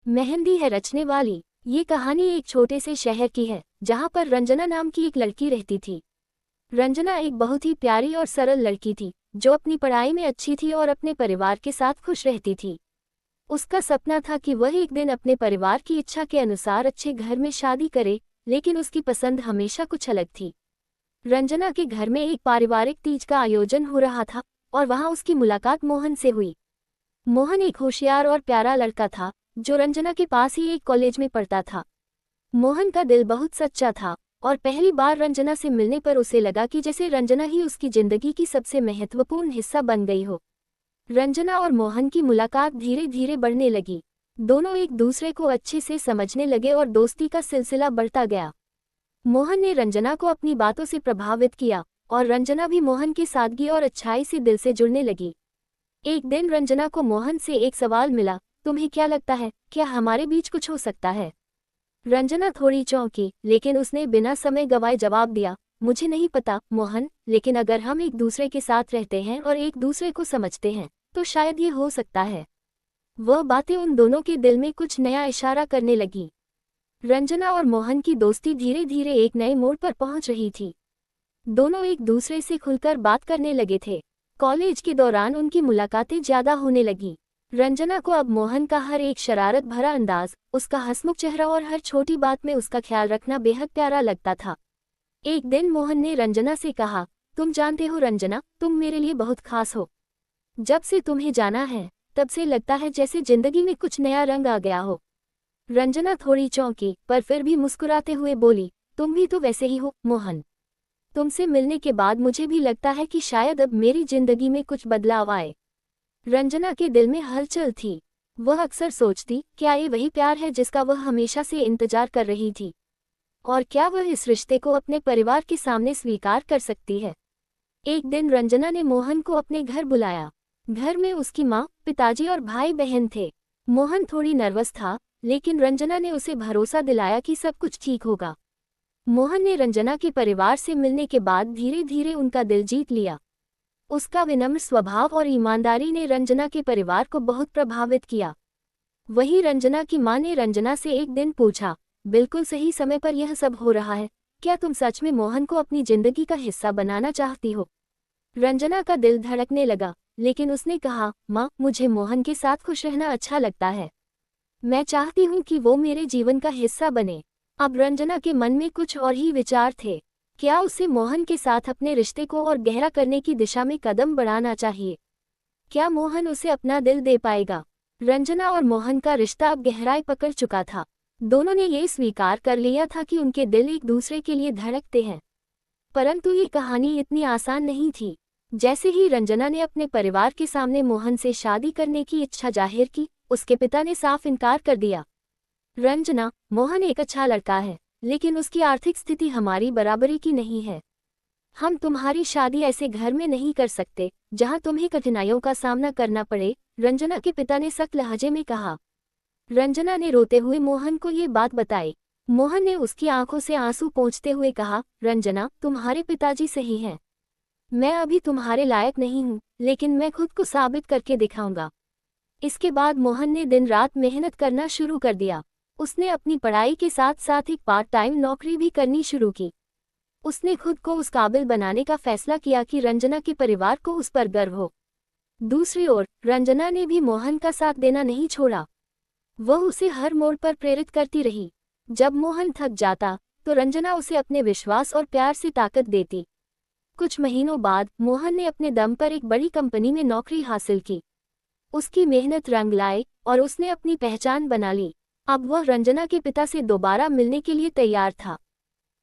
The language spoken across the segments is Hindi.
मेहंदी है रचने वाली। ये कहानी एक छोटे से शहर की है जहाँ पर रंजना नाम की एक लड़की रहती थी। रंजना एक बहुत ही प्यारी और सरल लड़की थी जो अपनी पढ़ाई में अच्छी थी और अपने परिवार के साथ खुश रहती थी। उसका सपना था कि वह एक दिन अपने परिवार की इच्छा के अनुसार अच्छे घर में शादी करे, लेकिन उसकी पसंद हमेशा कुछ अलग थी। रंजना के घर में एक पारिवारिक तीज का आयोजन हो रहा था और वहां उसकी मुलाकात मोहन से हुई। मोहन एक होशियार और प्यारा लड़का था जो रंजना के पास ही एक कॉलेज में पढ़ता था। मोहन का दिल बहुत सच्चा था और पहली बार रंजना से मिलने पर उसे लगा कि जैसे रंजना ही उसकी जिंदगी की सबसे महत्वपूर्ण हिस्सा बन गई हो। रंजना और मोहन की मुलाकात धीरे धीरे बढ़ने लगी। दोनों एक दूसरे को अच्छे से समझने लगे और दोस्ती का सिलसिला बढ़ता गया। मोहन ने रंजना को अपनी बातों से प्रभावित किया और रंजना भी मोहन की सादगी और अच्छाई से दिल से जुड़ने लगी। एक दिन रंजना को मोहन से एक सवाल मिला, तुम्हें क्या लगता है, क्या हमारे बीच कुछ हो सकता है? रंजना थोड़ी चौंकी, लेकिन उसने बिना समय गवाए जवाब दिया, मुझे नहीं पता मोहन, लेकिन अगर हम एक दूसरे के साथ रहते हैं और एक दूसरे को समझते हैं तो शायद ये हो सकता है। वह बातें उन दोनों के दिल में कुछ नया इशारा करने लगी। रंजना और मोहन की दोस्ती धीरे धीरे एक नए मोड़ पर पहुंच रही थी। दोनों एक दूसरे से खुलकर बात करने लगे थे। कॉलेज के दौरान उनकी मुलाकातें ज्यादा होने लगी। रंजना को अब मोहन का हर एक शरारत भरा अंदाज, उसका हंसमुख चेहरा और हर छोटी बात में उसका ख्याल रखना बेहद प्यारा लगता था। एक दिन मोहन ने रंजना से कहा, तुम जानते हो रंजना, तुम मेरे लिए बहुत खास हो। जब से तुम्हें जाना है तब से लगता है जैसे जिंदगी में कुछ नया रंग आ गया हो। रंजना थोड़ी चौंकी पर फिर भी मुस्कुराते हुए बोली, तुम भी तो वैसे ही हो मोहन। तुमसे मिलने के बाद मुझे भी लगता है कि शायद अब मेरी जिंदगी में कुछ बदलाव आए। रंजना के दिल में हलचल थी। वह अक्सर सोचती, क्या ये वही प्यार है जिसका वह हमेशा से इंतजार कर रही थी? और क्या वह इस रिश्ते को अपने परिवार के सामने स्वीकार कर सकती है? एक दिन रंजना ने मोहन को अपने घर बुलाया। घर में उसकी माँ, पिताजी और भाई बहन थे। मोहन थोड़ी नर्वस था, लेकिन रंजना ने उसे भरोसा दिलाया कि सब कुछ ठीक होगा। मोहन ने रंजना के परिवार से मिलने के बाद धीरे धीरे उनका दिल जीत लिया। उसका विनम्र स्वभाव और ईमानदारी ने रंजना के परिवार को बहुत प्रभावित किया। वहीं रंजना की मां ने रंजना से एक दिन पूछा, बिल्कुल सही समय पर यह सब हो रहा है, क्या तुम सच में मोहन को अपनी जिंदगी का हिस्सा बनाना चाहती हो? रंजना का दिल धड़कने लगा, लेकिन उसने कहा, मां, मुझे मोहन के साथ खुश रहना अच्छा लगता है। मैं चाहती हूँ कि वो मेरे जीवन का हिस्सा बने। अब रंजना के मन में कुछ और ही विचार थे। क्या उसे मोहन के साथ अपने रिश्ते को और गहरा करने की दिशा में कदम बढ़ाना चाहिए? क्या मोहन उसे अपना दिल दे पाएगा? रंजना और मोहन का रिश्ता अब गहराई पकड़ चुका था। दोनों ने ये स्वीकार कर लिया था कि उनके दिल एक दूसरे के लिए धड़कते हैं। परंतु ये कहानी इतनी आसान नहीं थी। जैसे ही रंजना ने अपने परिवार के सामने मोहन से शादी करने की इच्छा जाहिर की, उसके पिता ने साफ इनकार कर दिया। रंजना, मोहन एक अच्छा लड़का है, लेकिन उसकी आर्थिक स्थिति हमारी बराबरी की नहीं है। हम तुम्हारी शादी ऐसे घर में नहीं कर सकते जहां तुम्हें कठिनाइयों का सामना करना पड़े, रंजना के पिता ने सख्त लहजे में कहा। रंजना ने रोते हुए मोहन को ये बात बताई। मोहन ने उसकी आंखों से आंसू पोंछते हुए कहा, रंजना, तुम्हारे पिताजी सही हैं। मैं अभी तुम्हारे लायक नहीं हूँ, लेकिन मैं खुद को साबित करके दिखाऊंगा। इसके बाद मोहन ने दिन रात मेहनत करना शुरू कर दिया। उसने अपनी पढ़ाई के साथ साथ एक पार्ट टाइम नौकरी भी करनी शुरू की। उसने खुद को उस काबिल बनाने का फैसला किया कि रंजना के परिवार को उस पर गर्व हो। दूसरी ओर रंजना ने भी मोहन का साथ देना नहीं छोड़ा। वह उसे हर मोड़ पर प्रेरित करती रही। जब मोहन थक जाता तो रंजना उसे अपने विश्वास और प्यार से ताकत देती। कुछ महीनों बाद मोहन ने अपने दम पर एक बड़ी कंपनी में नौकरी हासिल की। उसकी मेहनत रंग लाई और उसने अपनी पहचान बना ली। अब वह रंजना के पिता से दोबारा मिलने के लिए तैयार था।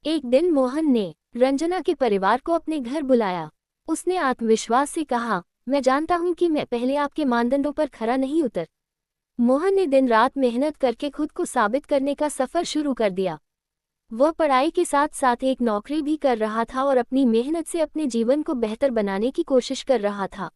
एक दिन मोहन ने रंजना के परिवार को अपने घर बुलाया। उसने आत्मविश्वास से कहा, मैं जानता हूं कि मैं पहले आपके मानदंडों पर खरा नहीं उतर। मोहन ने दिन रात मेहनत करके खुद को साबित करने का सफर शुरू कर दिया। वह पढ़ाई के साथ साथ एक नौकरी भी कर रहा था और अपनी मेहनत से अपने जीवन को बेहतर बनाने की कोशिश कर रहा था।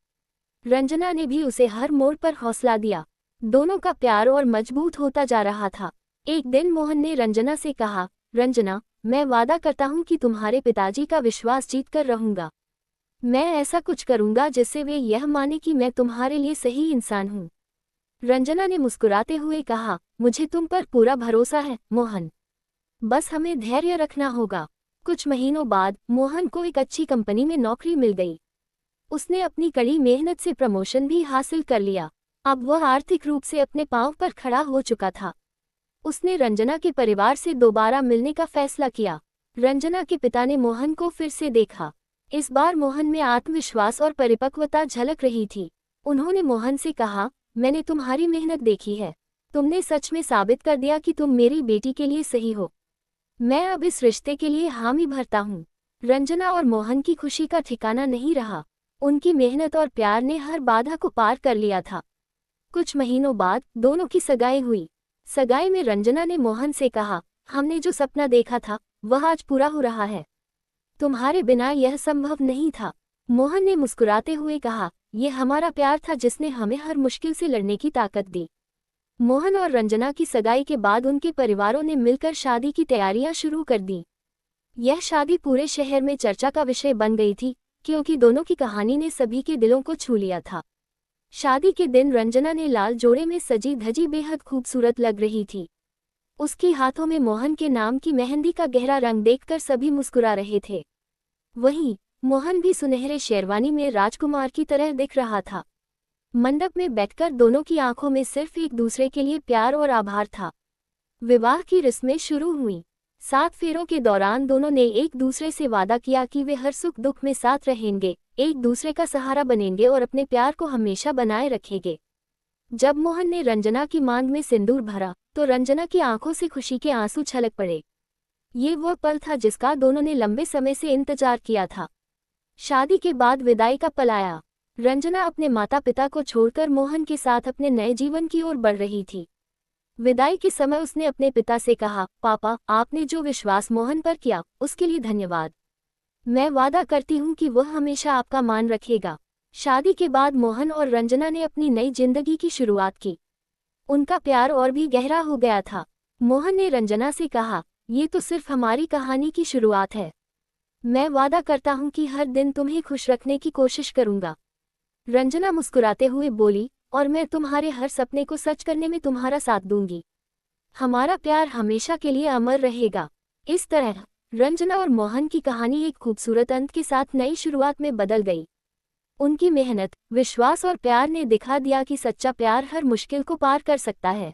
रंजना ने भी उसे हर मोड़ पर हौसला दिया। दोनों का प्यार और मजबूत होता जा रहा था। एक दिन मोहन ने रंजना से कहा, रंजना, मैं वादा करता हूं कि तुम्हारे पिताजी का विश्वास जीत कर रहूंगा। मैं ऐसा कुछ करूंगा जिससे वे यह माने कि मैं तुम्हारे लिए सही इंसान हूं। रंजना ने मुस्कुराते हुए कहा, मुझे तुम पर पूरा भरोसा है मोहन, बस हमें धैर्य रखना होगा। कुछ महीनों बाद मोहन को एक अच्छी कंपनी में नौकरी मिल गई। उसने अपनी कड़ी मेहनत से प्रमोशन भी हासिल कर लिया। अब वह आर्थिक रूप से अपने पांव पर खड़ा हो चुका था। उसने रंजना के परिवार से दोबारा मिलने का फैसला किया। रंजना के पिता ने मोहन को फिर से देखा। इस बार मोहन में आत्मविश्वास और परिपक्वता झलक रही थी। उन्होंने मोहन से कहा, मैंने तुम्हारी मेहनत देखी है। तुमने सच में साबित कर दिया कि तुम मेरी बेटी के लिए सही हो। मैं अब इस रिश्ते के लिए हामी भरता हूँ। रंजना और मोहन की खुशी का ठिकाना नहीं रहा। उनकी मेहनत और प्यार ने हर बाधा को पार कर लिया था। कुछ महीनों बाद दोनों की सगाई हुई। सगाई में रंजना ने मोहन से कहा, हमने जो सपना देखा था वह आज पूरा हो रहा है। तुम्हारे बिना यह संभव नहीं था। मोहन ने मुस्कुराते हुए कहा, यह हमारा प्यार था जिसने हमें हर मुश्किल से लड़ने की ताकत दी। मोहन और रंजना की सगाई के बाद उनके परिवारों ने मिलकर शादी की तैयारियां शुरू कर दी। यह शादी पूरे शहर में चर्चा का विषय बन गई थी, क्योंकि दोनों की कहानी ने सभी के दिलों को छू लिया था। शादी के दिन रंजना ने लाल जोड़े में सजी धजी बेहद खूबसूरत लग रही थी। उसके हाथों में मोहन के नाम की मेहंदी का गहरा रंग देखकर सभी मुस्कुरा रहे थे। वहीं मोहन भी सुनहरे शेरवानी में राजकुमार की तरह दिख रहा था। मंडप में बैठकर दोनों की आंखों में सिर्फ एक दूसरे के लिए प्यार और आभार था। विवाह की रस्में शुरू हुईं। 7 फेरों के दौरान दोनों ने एक दूसरे से वादा किया कि वे हर सुख दुख में साथ रहेंगे, एक दूसरे का सहारा बनेंगे और अपने प्यार को हमेशा बनाए रखेंगे। जब मोहन ने रंजना की मांग में सिंदूर भरा तो रंजना की आंखों से खुशी के आंसू छलक पड़े। ये वह पल था जिसका दोनों ने लंबे समय से इंतजार किया था। शादी के बाद विदाई का पल आया। रंजना अपने माता पिता को छोड़कर मोहन के साथ अपने नए जीवन की ओर बढ़ रही थी। विदाई के समय उसने अपने पिता से कहा, पापा, आपने जो विश्वास मोहन पर किया उसके लिए धन्यवाद। मैं वादा करती हूँ कि वह हमेशा आपका मान रखेगा। शादी के बाद मोहन और रंजना ने अपनी नई जिंदगी की शुरुआत की। उनका प्यार और भी गहरा हो गया था। मोहन ने रंजना से कहा, ये तो सिर्फ हमारी कहानी की शुरुआत है। मैं वादा करता हूँ कि हर दिन तुम्हें खुश रखने की कोशिश करूँगा। रंजना मुस्कुराते हुए बोली, और मैं तुम्हारे हर सपने को सच करने में तुम्हारा साथ दूंगी। हमारा प्यार हमेशा के लिए अमर रहेगा। इस तरह रंजना और मोहन की कहानी एक खूबसूरत अंत के साथ नई शुरुआत में बदल गई। उनकी मेहनत, विश्वास और प्यार ने दिखा दिया कि सच्चा प्यार हर मुश्किल को पार कर सकता है।